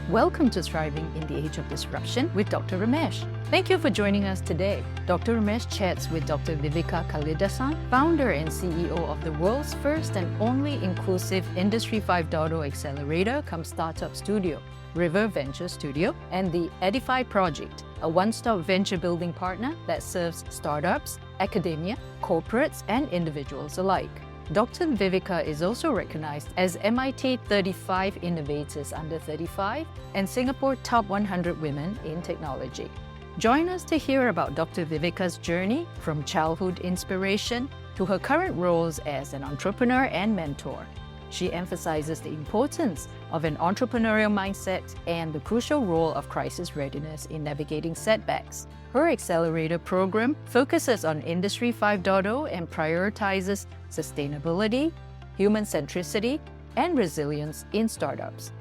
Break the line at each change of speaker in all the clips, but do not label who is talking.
Welcome to Thriving in the Age of Disruption with Dr. Ramesh. Thank you for joining us today. Dr. Ramesh chats with Dr. Viveka Kalidasan, founder and CEO of the world's first and only inclusive Industry 5.0 accelerator cum startup studio, River Venture Studio, and the Edify Project, a one-stop venture building partner that serves startups, academia, corporates, and individuals alike. Dr. Viveka is also recognized as MIT 35 Innovators Under 35 and Singapore Top 100 Women in Technology. Join us to hear about Dr. Viveka's journey from childhood inspiration to her current roles as an entrepreneur and mentor. She emphasizes the importance of an entrepreneurial mindset and the crucial role of crisis readiness in navigating setbacks. Her accelerator program focuses on Industry 5.0 and prioritizes sustainability, human centricity, and resilience in startups.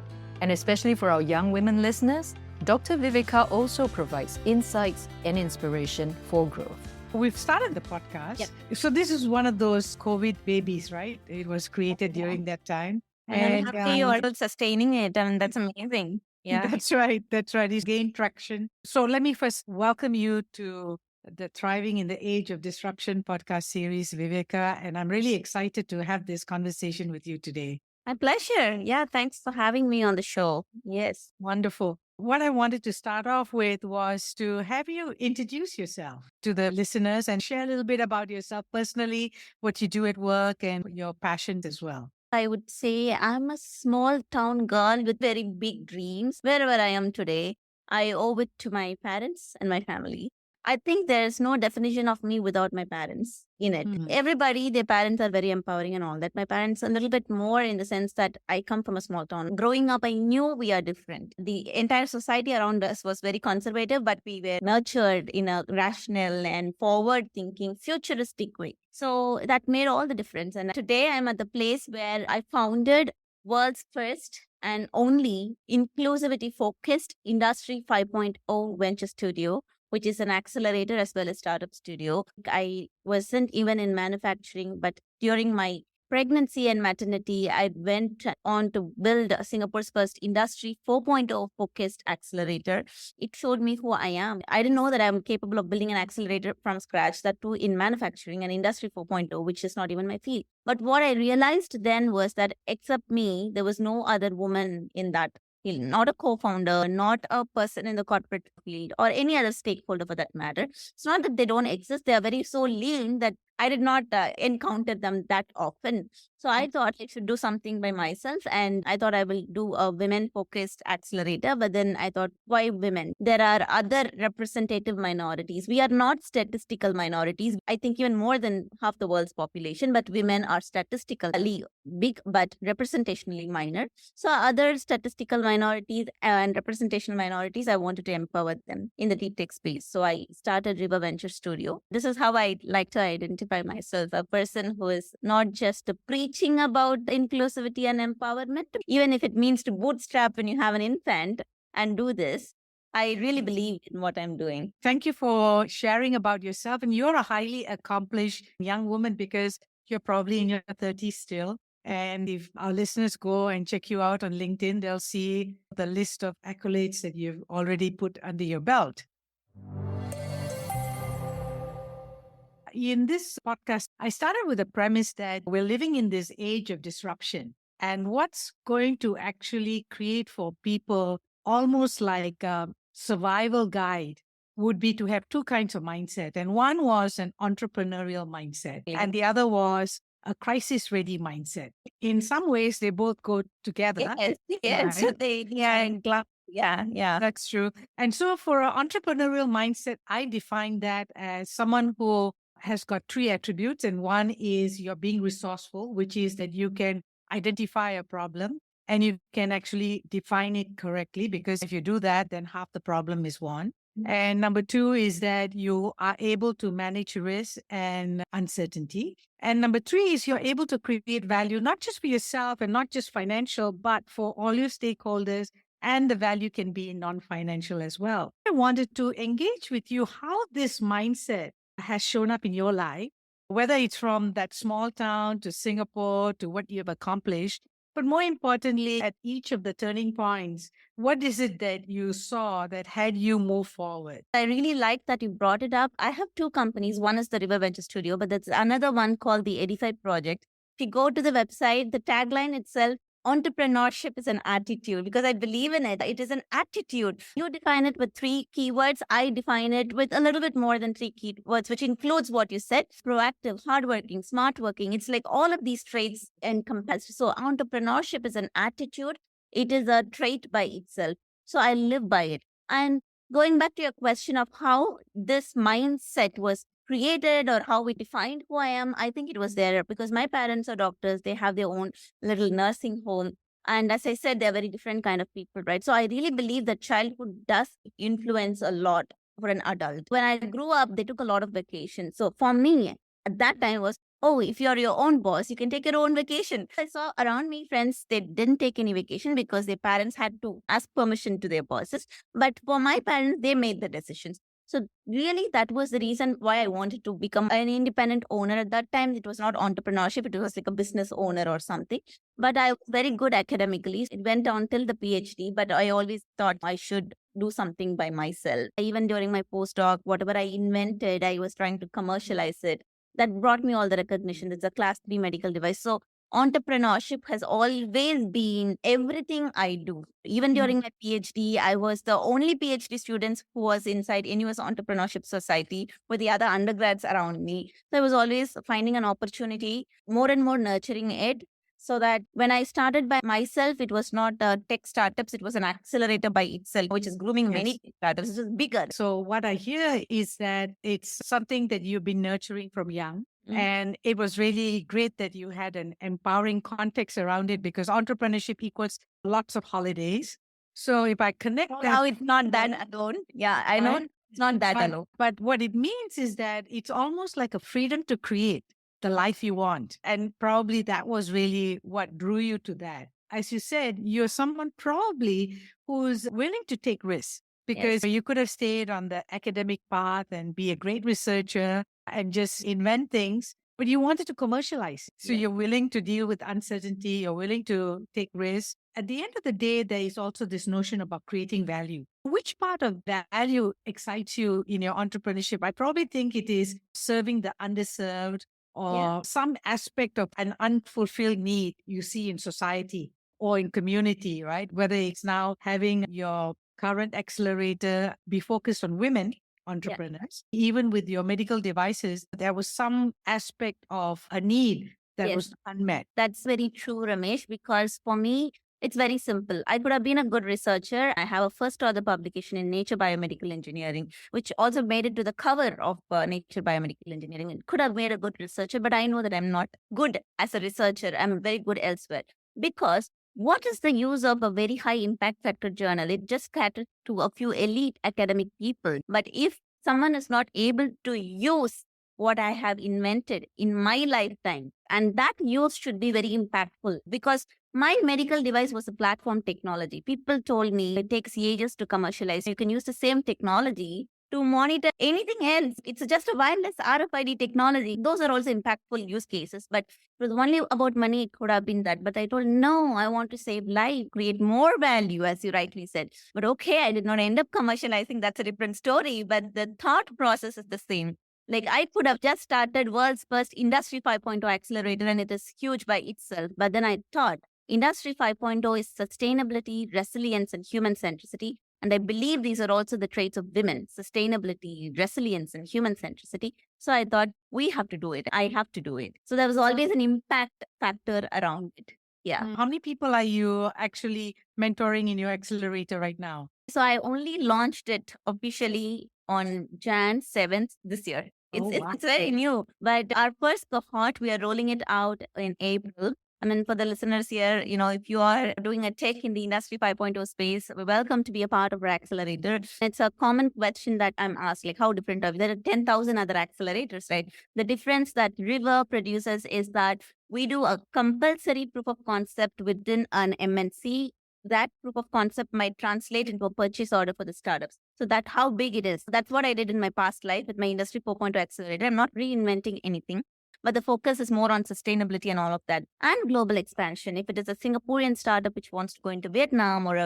And especially for our young women listeners, Dr. Viveka also provides insights and inspiration for growth.
We've started the podcast. Yep. So this is one of those COVID babies, right? It was created during that time.
And I'm happy you're sustaining it. And that's amazing. Yeah.
That's right. It's gained traction. So let me first welcome you to the Thriving in the Age of Disruption podcast series, Viveka. And I'm really excited to have this conversation with you today.
My pleasure. Yeah. Thanks for having me on the show. Yes.
Wonderful. What I wanted to start off with was to have you introduce yourself to the listeners and share a little bit about yourself personally, what you do at work, and your passions as well.
I would say I'm a small town girl with very big dreams. Wherever I am today, I owe it to my parents and my family. I think there's no definition of me without my parents in it. Mm-hmm. Everybody, their parents are very empowering and all that. My parents a little bit more in the sense that I come from a small town. Growing up, I knew we are different. The entire society around us was very conservative, but we were nurtured in a rational and forward-thinking, futuristic way. So that made all the difference. And today I'm at the place where I founded world's first and only inclusivity-focused Industry 5.0 venture studio, which is an accelerator as well as startup studio. I wasn't even in manufacturing, but during my pregnancy and maternity, I went on to build Singapore's first Industry 4.0 focused accelerator. It showed me who I am. I didn't know that I'm capable of building an accelerator from scratch, that too in manufacturing and Industry 4.0, which is not even my field. But what I realized then was that except me, there was no other woman in that field, not a co-founder, not a person in the corporate field or any other stakeholder for that matter. It's not that they don't exist. They are very so lean that I did not encounter them that often. So I thought I should do something by myself, and I thought I will do a women-focused accelerator. But then I thought, why women? There are other representative minorities. We are not statistical minorities. I think even more than half the world's population, but women are statistically big, but representationally minor. So other statistical minorities and representational minorities, I wanted to empower them in the deep tech space. So I started River Venture Studio. This is how I like to identify myself, a person who is not just preaching about inclusivity and empowerment, even if it means to bootstrap when you have an infant and do this. I really believe in what I'm doing.
Thank you for sharing about yourself. And you're a highly accomplished young woman because you're probably in your 30s still. And if our listeners go and check you out on LinkedIn, they'll see the list of accolades that you've already put under your belt. In this podcast, I started with the premise that we're living in this age of disruption. And what's going to actually create for people almost like a survival guide would be to have two kinds of mindset. And one was an entrepreneurial mindset, and the other was a crisis-ready mindset. In some ways, they both go together.
Yes. Right? Yeah.
That's true. And so for an entrepreneurial mindset, I define that as someone who has got three attributes. And one is you're being resourceful, which is that you can identify a problem and you can actually define it correctly, because if you do that, then half the problem is won. And number two is that you are able to manage risk and uncertainty. And number three is you're able to create value, not just for yourself and not just financial, but for all your stakeholders. And the value can be non-financial as well. I wanted to engage with you how this mindset has shown up in your life, whether it's from that small town to Singapore to what you've accomplished. But more importantly, at each of the turning points, what is it that you saw that had you move forward?
I really like that you brought it up. I have two companies. One is the River Venture Studio, but there's another one called the Edify Project. If you go to the website, the tagline itself, entrepreneurship is an attitude, because I believe in it. It is an attitude. You define it with three keywords. I define it with a little bit more than three keywords, which includes what you said: proactive, hardworking, smart working. It's like all of these traits encompassed. So entrepreneurship is an attitude. It is a trait by itself. So I live by it. And going back to your question of how this mindset was created or how we defined who I am, I think it was there because my parents are doctors. They have their own little nursing home. And as I said, they're very different kind of people, right? So I really believe that childhood does influence a lot for an adult. When I grew up, they took a lot of vacations. So for me, at that time was, oh, if you're your own boss, you can take your own vacation. I saw around me friends, they didn't take any vacation because their parents had to ask permission to their bosses. But for my parents, they made the decisions. So really, that was the reason why I wanted to become an independent owner. At that time, it was not entrepreneurship. It was like a business owner or something. But I was very good academically. It went on till the PhD, but I always thought I should do something by myself. Even during my postdoc, whatever I invented, I was trying to commercialize it. That brought me all the recognition. It's a class 3 medical device. So entrepreneurship has always been everything I do. Even during my PhD, I was the only PhD student who was inside NUS Entrepreneurship Society with the other undergrads around me. So I was always finding an opportunity, more and more nurturing it. So that when I started by myself, it was not tech startups, it was an accelerator by itself, which is grooming many startups. It was bigger.
So what I hear is that it's something that you've been nurturing from young. And it was really great that you had an empowering context around it, because entrepreneurship equals lots of holidays. So if I connect that.
Now it's not that alone. Yeah, I know it's not that alone.
But what it means is that it's almost like a freedom to create the life you want. And probably that was really what drew you to that. As you said, you're someone probably who's willing to take risks, because you could have stayed on the academic path and be a great researcher and just invent things, but you wanted to commercialize. So you're willing to deal with uncertainty, you're willing to take risks. At the end of the day, there is also this notion about creating value. Which part of that value excites you in your entrepreneurship? I probably think it is serving the underserved or some aspect of an unfulfilled need you see in society or in community, right? Whether it's now having your current accelerator be focused on women entrepreneurs. Even with your medical devices, there was some aspect of a need that was unmet.
That's very true, Ramesh, because for me, it's very simple. I could have been a good researcher. I have a first author publication in Nature Biomedical Engineering, which also made it to the cover of Nature Biomedical Engineering. It could have made a good researcher, but I know that I'm not good as a researcher. I'm very good elsewhere. Because what is the use of a very high impact factor journal? It just caters to a few elite academic people. But if someone is not able to use what I have invented in my lifetime, and that use should be very impactful, because my medical device was a platform technology. People told me it takes ages to commercialize. You can use the same technology to monitor anything else. It's just a wireless RFID technology. Those are also impactful use cases. But it was only about money. It could have been that. But I told, no, I want to save life, create more value, as you rightly said. But okay, I did not end up commercializing. That's a different story. But the thought process is the same. Like, I could have just started world's first Industry 5.0 accelerator, and it is huge by itself. But then I thought Industry 5.0 is sustainability, resilience, and human centricity. And I believe these are also the traits of women: sustainability, resilience, and human centricity. So I thought, we have to do it. I have to do it. So there was always an impact factor around it. Yeah.
How many people are you actually mentoring in your accelerator right now?
So I only launched it officially on Jan 7th this year. It's very new. But our first cohort, we are rolling it out in April. I mean, for the listeners here, if you are doing a tech in the Industry 5.0 space, we're welcome to be a part of our accelerator. It's a common question that I'm asked, like, how different are we? There are 10,000 other accelerators, right? The difference that River produces is that we do a compulsory proof of concept within an MNC. That proof of concept might translate into a purchase order for the startups. So that's how big it is. That's what I did in my past life with my Industry 4.0 accelerator. I'm not reinventing anything. but the focus is more on sustainability and all of that, and global expansion. If it is a Singaporean startup which wants to go into Vietnam, or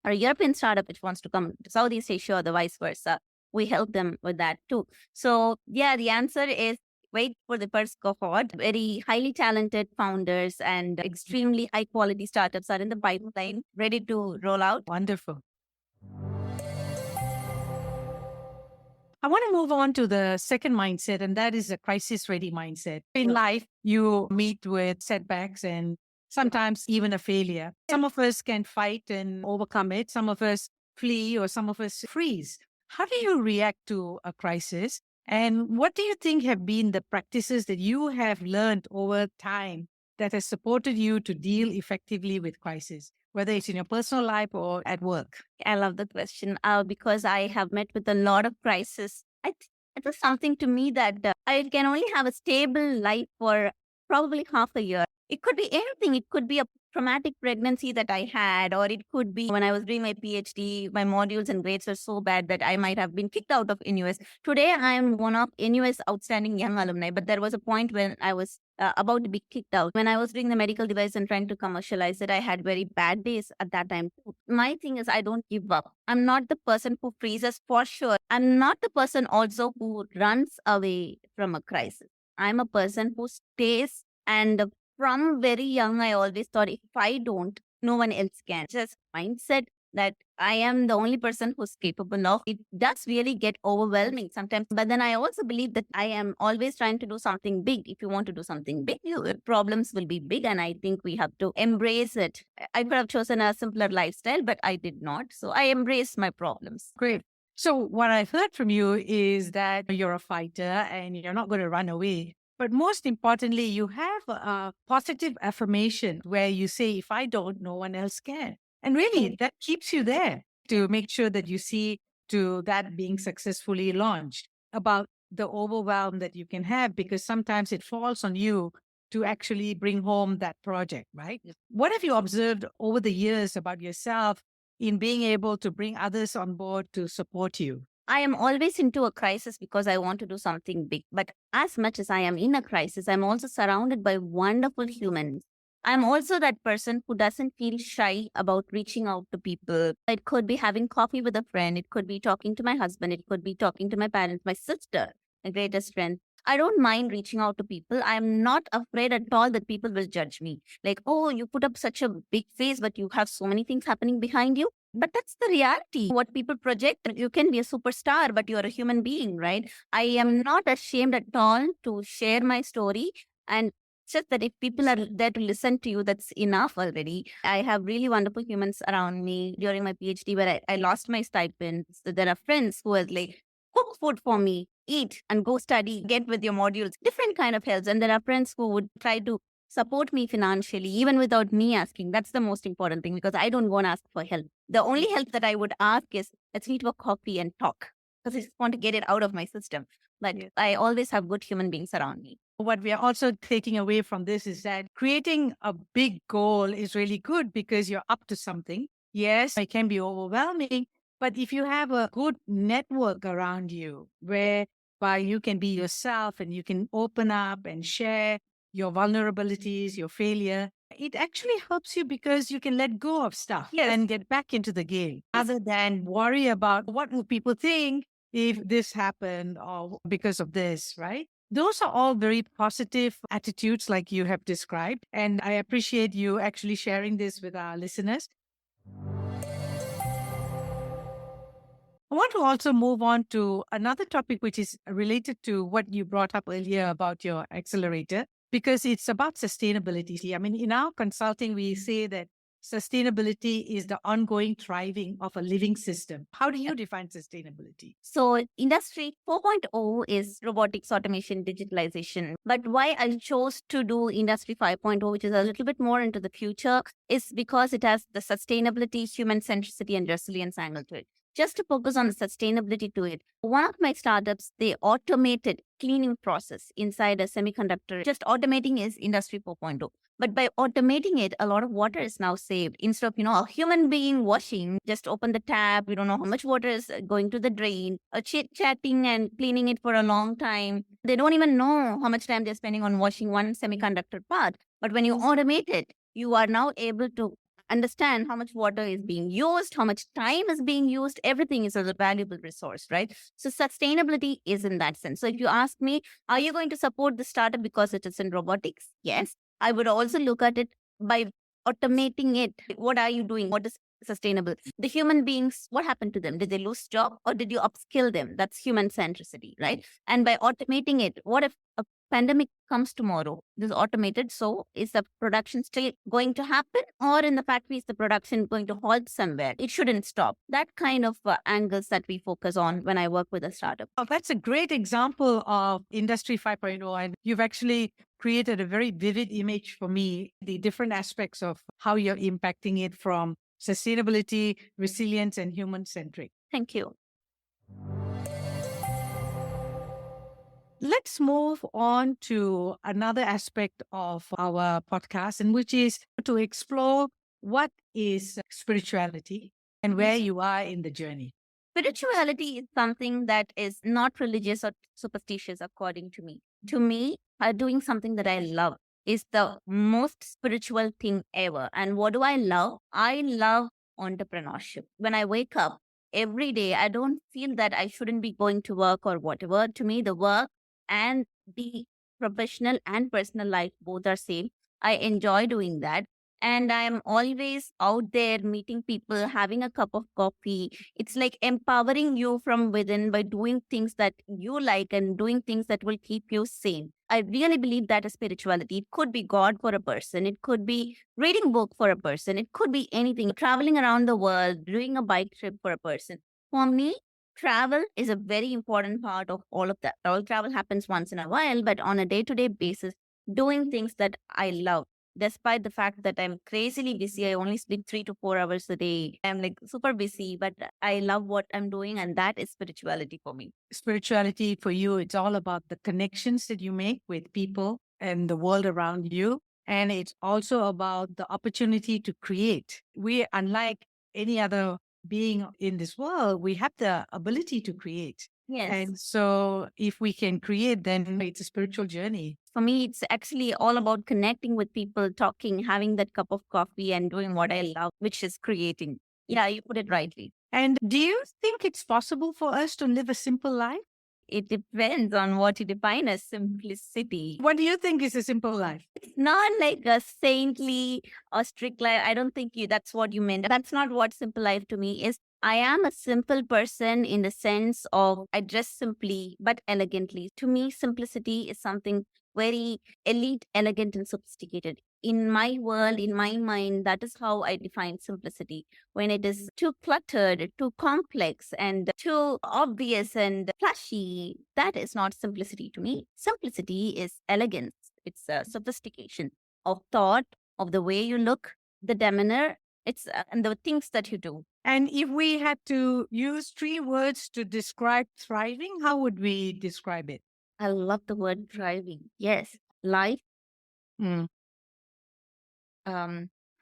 a European startup which wants to come to Southeast Asia, or the vice versa, we help them with that too. So yeah, the answer is wait for the first cohort. Very highly talented founders and extremely high quality startups are in the pipeline, ready to roll out.
Wonderful. I want to move on to the second mindset, and that is a crisis ready mindset. In life, you meet with setbacks and sometimes even a failure. Some of us can fight and overcome it. Some of us flee, or some of us freeze. How do you react to a crisis? And what do you think have been the practices that you have learned over time that has supported you to deal effectively with crisis, whether it's in your personal life or at work?
I love the question because I have met with a lot of crisis. I think it was something to me that I can only have a stable life for probably half a year. It could be anything. It could be a traumatic pregnancy that I had, or it could be when I was doing my PhD, my modules and grades were so bad that I might have been kicked out of NUS. Today, I am one of NUS outstanding young alumni, but there was a point when I was about to be kicked out. When I was doing the medical device and trying to commercialize it, I had very bad days at that time. My thing is, I don't give up. I'm not the person who freezes for sure. I'm not the person also who runs away from a crisis. I'm a person who stays, and from very young, I always thought if I don't, no one else can. Just mindset that I am the only person who's capable of. It does really get overwhelming sometimes. But then I also believe that I am always trying to do something big. If you want to do something big, your problems will be big. And I think we have to embrace it. I could have chosen a simpler lifestyle, but I did not. So I embraced my problems.
Great. So what I've heard from you is that you're a fighter and you're not going to run away. But most importantly, you have a positive affirmation where you say, if I don't, no one else can. And really, that keeps you there to make sure that you see to that being successfully launched, about the overwhelm that you can have, because sometimes it falls on you to actually bring home that project, right? What have you observed over the years about yourself in being able to bring others on board to support you?
I am always into a crisis because I want to do something big. But as much as I am in a crisis, I'm also surrounded by wonderful humans. I'm also that person who doesn't feel shy about reaching out to people. It could be having coffee with a friend. It could be talking to my husband. It could be talking to my parents, my sister, my greatest friend. I don't mind reaching out to people. I'm not afraid at all that people will judge me. Like, oh, you put up such a big face, but you have so many things happening behind you. But that's the reality. What people project, you can be a superstar, but you're a human being, right? I am not ashamed at all to share my story. And it's just that if people are there to listen to you, that's enough already. I have really wonderful humans around me during my PhD where I lost my stipend. So there are friends who are like, cook food for me, eat and go study, get with your modules, different kind of helps. And there are friends who would try to support me financially, even without me asking. That's the most important thing, because I don't want to ask for help. The only help that I would ask is, let's meet for coffee and talk, because I just want to get it out of my system. But I always have good human beings around me.
What we are also taking away from this is that creating a big goal is really good because you're up to something. Yes, it can be overwhelming, but if you have a good network around you whereby you can be yourself and you can open up and share your vulnerabilities, your failure, it actually helps you because you can let go of stuff and get back into the game rather than worry about what will people think if this happened or because of this, right? Those are all very positive attitudes like you have described. And I appreciate you actually sharing this with our listeners. I want to also move on to another topic, which is related to what you brought up earlier about your accelerator, because it's about sustainability. I mean, in our consulting, we say that sustainability is the ongoing thriving of a living system. How do you define sustainability?
So Industry 4.0 is robotics, automation, digitalization. But why I chose to do Industry 5.0, which is a little bit more into the future, is because it has the sustainability, human centricity, and resilience angle to it. Just to focus on the sustainability to it, one of my startups, they automated cleaning process inside a semiconductor. Just automating is Industry 4.0. But by automating it, a lot of water is now saved. Instead of, a human being washing, just open the tap, we don't know how much water is going to the drain, chit-chatting and cleaning it for a long time. They don't even know how much time they're spending on washing one semiconductor part. But when you automate it, you are now able to understand how much water is being used, how much time is being used. Everything is a valuable resource, right? So sustainability is in that sense. So if you ask me, are you going to support the startup because it is in robotics? Yes. I would also look at it by automating it. What are you doing? What is sustainable? The human beings, what happened to them? Did they lose job or did you upskill them? That's human centricity, right? And by automating it, what if a pandemic comes tomorrow? This is automated. So is the production still going to happen? Or in the factory, is the production going to halt somewhere? It shouldn't stop. That kind of angles that we focus on when I work with a startup.
Oh, that's a great example of Industry 5.0. And you've actually created a very vivid image for me, the different aspects of how you're impacting it from sustainability, resilience, and human-centric.
Thank you.
Let's move on to another aspect of our podcast, and which is to explore what is spirituality and where you are in the journey.
Spirituality is something that is not religious or superstitious, according to me. To me, doing something that I love is the most spiritual thing ever. And what do I love? I love entrepreneurship. When I wake up every day, I don't feel that I shouldn't be going to work or whatever. To me, the work and the professional and personal life both are same. I enjoy doing that. And I'm always out there meeting people, having a cup of coffee. It's like empowering you from within by doing things that you like and doing things that will keep you sane. I really believe that is spirituality. It could be God for a person. It could be reading book for a person. It could be anything. Traveling around the world, doing a bike trip for a person. For me, travel is a very important part of all of that. All travel happens once in a while, but on a day-to-day basis, doing things that I love. Despite the fact that I'm crazily busy, I only sleep 3 to 4 hours a day. I'm like super busy, but I love what I'm doing, and that is spirituality for me.
Spirituality for you, it's all about the connections that you make with people and the world around you. And it's also about the opportunity to create. We, unlike any other being in this world, we have the ability to create.
Yes.
And so if we can create, then it's a spiritual journey.
For me, it's actually all about connecting with people, talking, having that cup of coffee and doing what I love, which is creating. Yeah, you put it rightly.
And do you think it's possible for us to live a simple life?
It depends on what you define as simplicity.
What do you think is a simple life?
It's not like a saintly or strict life. I don't think that's what you meant. That's not what simple life to me is. I am a simple person in the sense of I dress simply but elegantly. To me, simplicity is something very elite, elegant, and sophisticated. In my world, in my mind, that is how I define simplicity. When it is too cluttered, too complex, and too obvious and flashy, that is not simplicity to me. Simplicity is elegance. It's a sophistication of thought, of the way you look, the demeanor, and the things that you do.
And if we had to use 3 words to describe thriving, how would we describe it?
I love the word thriving. Yes. Life,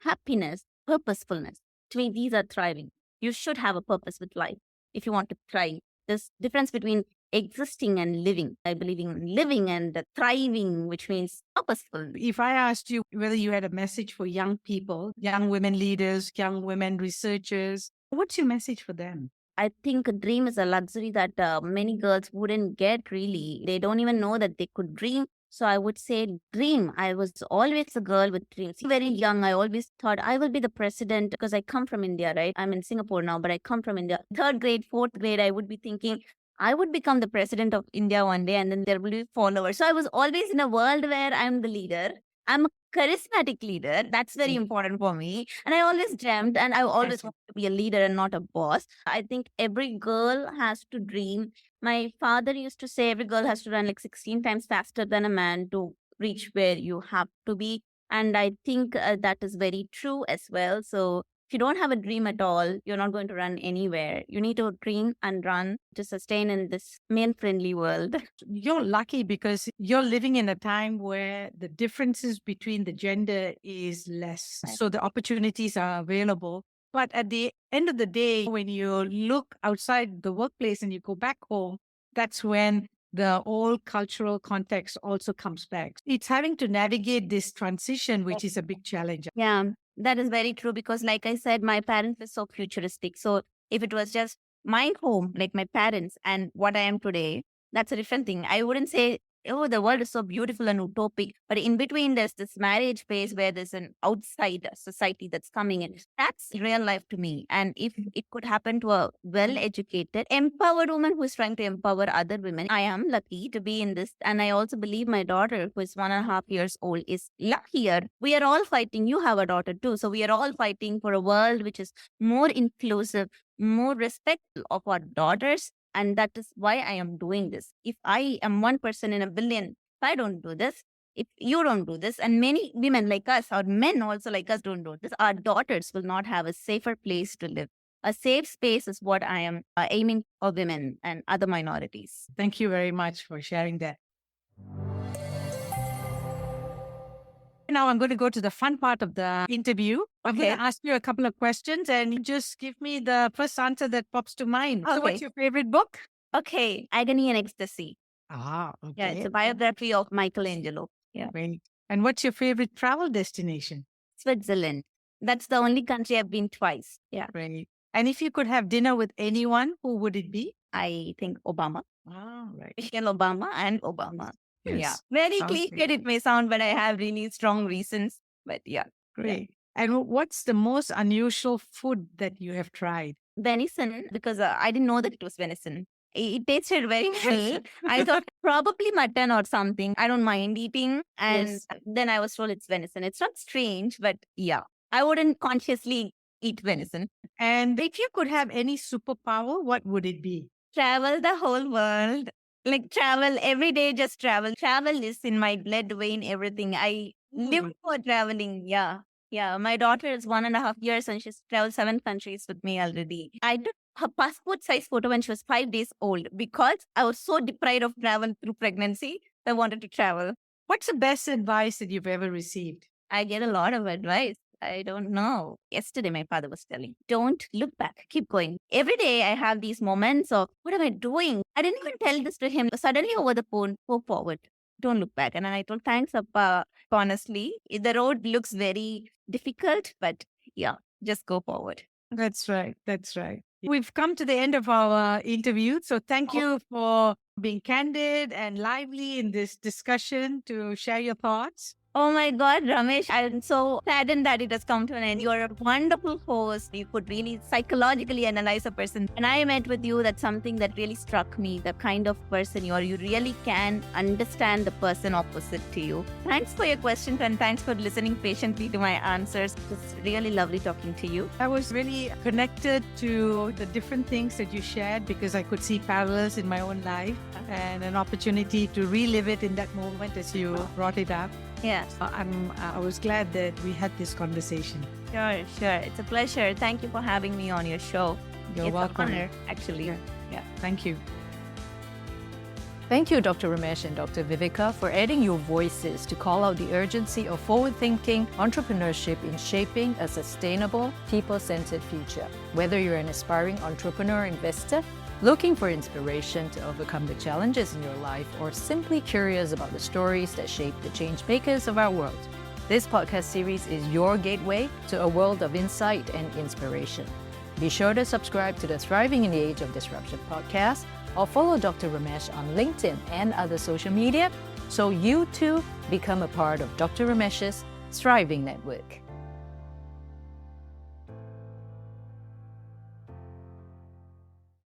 happiness, purposefulness. To me, these are thriving. You should have a purpose with life if you want to thrive. There's difference between existing and living. I believe in living and thriving, which means purposeful.
If I asked you whether you had a message for young people, young women leaders, young women researchers, what's your message for them?
I think a dream is a luxury that many girls wouldn't get really. They don't even know that they could dream. So I would say dream. I was always a girl with dreams. Very young, I always thought I will be the president because I come from India, right? I'm in Singapore now, but I come from India. 3rd grade, 4th grade, I would be thinking I would become the president of India one day and then there will be followers. So I was always in a world where I'm the leader. I'm a charismatic leader. That's very important for me. And I always dreamt and I always wanted to be a leader and not a boss. I think every girl has to dream. My father used to say every girl has to run like 16 times faster than a man to reach where you have to be. And I think that is very true as well. So If you don't have a dream at all, you're not going to run anywhere. You need to dream and run to sustain in this male-friendly world.
You're lucky because you're living in a time where the differences between the gender is less.
Right.
So the opportunities are available. But at the end of the day, when you look outside the workplace and you go back home, that's when the whole cultural context also comes back. It's having to navigate this transition, which is a big challenge.
Yeah, that is very true because, like I said, my parents were so futuristic. So if it was just my home, like my parents, and what I am today, that's a different thing. I wouldn't say, oh, the world is so beautiful and utopic. But in between, there's this marriage phase where there's an outside society that's coming in. That's real life to me. And if it could happen to a well-educated, empowered woman who is trying to empower other women, I am lucky to be in this. And I also believe my daughter, who is 1.5 years old, is luckier. We are all fighting. You have a daughter too. So we are all fighting for a world which is more inclusive, more respectful of our daughters. And that is why I am doing this. If I am one person in a billion, if I don't do this, if you don't do this, and many women like us, or men also like us don't do this, our daughters will not have a safer place to live. A safe space is what I am aiming for women and other minorities.
Thank you very much for sharing that. Now I'm going to go to the fun part of the interview. I'm going to ask you a couple of questions and you just give me the first answer that pops to mind. So what's your favorite book?
Okay, Agony and Ecstasy.
Ah, okay.
Yeah, it's a biography of Michelangelo. Yeah.
Great. And what's your favorite travel destination?
Switzerland. That's the only country I've been twice. Yeah.
Great. And if you could have dinner with anyone, who would it be?
I think Obama.
Ah, right.
Michelle Obama and Obama.
Yes.
Yeah. Very
Sounds
cliche
great.
it may sound, but I have really strong reasons. But yeah.
Great. And what's the most unusual food that you have tried?
Venison, because I didn't know that it was venison. It tasted very well. I thought probably mutton or something. I don't mind eating. And then I was told it's venison. It's not strange, but yeah. I wouldn't consciously eat venison.
And if you could have any superpower, what would it be?
Travel the whole world. Like travel every day, just travel. Travel is in my blood, vein, everything. I live for traveling. Yeah. Yeah. My daughter is 1.5 years and she's traveled 7 countries with me already. I took her passport size photo when she was 5 days old because I was so deprived of travel through pregnancy. I wanted to travel.
What's the best advice that you've ever received?
I get a lot of advice. I don't know. Yesterday, my father was telling, don't look back, keep going. Every day I have these moments of, what am I doing? I didn't even tell this to him. Suddenly over the phone, go forward. Don't look back. And I told, thanks, Appa. Honestly, the road looks very difficult, but yeah, just go forward.
That's right. That's right. We've come to the end of our interview. So thank you for being candid and lively in this discussion to share your thoughts.
Oh my God, Ramesh, I'm so saddened that it has come to an end. You're a wonderful host. You could really psychologically analyze a person. And I met with you, that's something that really struck me, the kind of person you are. You really can understand the person opposite to you. Thanks for your questions and thanks for listening patiently to my answers. It's really lovely talking to you.
I was really connected to the different things that you shared because I could see parallels in my own life and an opportunity to relive it in that moment as you brought it up.
Yeah.
I was glad that we had this conversation.
Sure. It's a pleasure. Thank you for having me on your show.
You're welcome.
It's an honor, actually.
Yeah. Thank you.
Thank you, Dr. Ramesh and Dr. Viveka, for adding your voices to call out the urgency of forward-thinking entrepreneurship in shaping a sustainable, people-centered future. Whether you're an aspiring entrepreneur investor, looking for inspiration to overcome the challenges in your life, or simply curious about the stories that shape the change makers of our world, this podcast series is your gateway to a world of insight and inspiration. Be sure to subscribe to the Thriving in the Age of Disruption podcast or follow Dr. Ramesh on LinkedIn and other social media so you too become a part of Dr. Ramesh's Thriving Network.